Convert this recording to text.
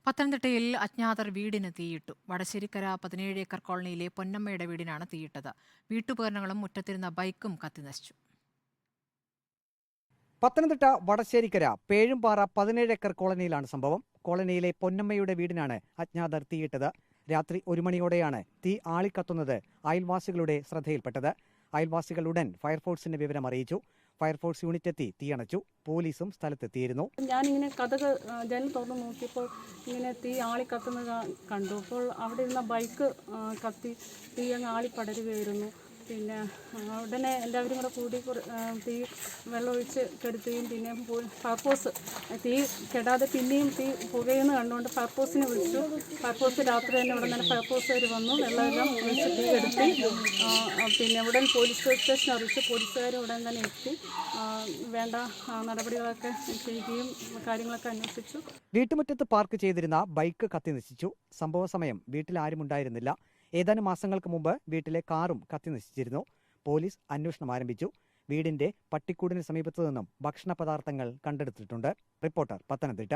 പത്തനംതിട്ടയിൽ അജ്ഞാതർ വീടിന് തീയിട്ടു. വടശ്ശേരിക്കര 17 ഏക്കർ കോളനിയിലെ പൊന്നമ്മയുടെ വീടിനാണ് തീയിട്ടത്. വീട്ടുപകരണങ്ങളും മുറ്റത്തിരുന്ന ബൈക്കും കത്തിനശിച്ചു. പത്തനംതിട്ട വടശ്ശേരിക്കര പേഴുംപാറ 17 ഏക്കർ കോളനിയിലാണ് സംഭവം. കോളനിയിലെ പൊന്നമ്മയുടെ വീടിനാണ് അജ്ഞാതർ തീയിട്ടത്. രാത്രി 1 മണിയോടെയാണ് തീ ആളിക്കത്തുന്നത് അയൽവാസികളുടെ ശ്രദ്ധയിൽപ്പെട്ടത്. അയൽവാസികൾ ഉടൻ ഫയർഫോഴ്സിന് വിവരം അറിയിച്ചു. ഫയർഫോഴ്സ് യൂണിറ്റ് എത്തി തീയണച്ചു. പോലീസും സ്ഥലത്തെത്തിയിരുന്നു. ഞാനിങ്ങനെ കഥക് ജനൽ തുറന്ന് നോക്കിയപ്പോൾ ഇങ്ങനെ തീ ആളിക്കത്തുന്നത് കണ്ടു. അപ്പോൾ അവിടെ ഇരുന്ന ബൈക്ക് കത്തി തീ അങ്ങ് ആളിപ്പടരുകയായിരുന്നു. പിന്നെ ഉടനെ എല്ലാവരും കൂടെ കൂടി തീ വെള്ളമൊഴിച്ച് കെടുത്തുകയും പിന്നെ ഫയർഫോഴ്സ് തീ കെടാതെ പിന്നെയും തീ പുകയെന്ന് കണ്ടുകൊണ്ട് ഫയർഫോഴ്സിനെ വിളിച്ചു. ഫയർഫോഴ്സ് രാത്രി തന്നെ ഉടൻ തന്നെ ഫയർഫോഴ്സുകാർ വന്നു. വെള്ളമെല്ലാം ഒഴിച്ച് തീ കെടുത്തി. പിന്നെ ഉടൻ പോലീസ് സ്റ്റേഷൻ അറിയിച്ചു. പോലീസുകാർ ഉടൻ തന്നെ എത്തി വേണ്ട നടപടികളൊക്കെ ചെയ്യുകയും കാര്യങ്ങളൊക്കെ അന്വേഷിച്ചു. വീട്ടുമുറ്റത്ത് പാർക്ക് ചെയ്തിരുന്ന ബൈക്ക് കത്തിനശിച്ചു. സംഭവ സമയം വീട്ടിൽ ആരും ഉണ്ടായിരുന്നില്ല. ഏതാനും മാസങ്ങൾക്ക് മുമ്പ് വീട്ടിലെ കാറും കത്തിനശിച്ചിരുന്നു. പോലീസ് അന്വേഷണം ആരംഭിച്ചു. വീടിന്റെ പട്ടിക്കൂടിന് സമീപത്തു നിന്നും ഭക്ഷണ പദാർത്ഥങ്ങൾ കണ്ടെടുത്തിട്ടുണ്ട്. റിപ്പോർട്ടർ, പത്തനംതിട്ട.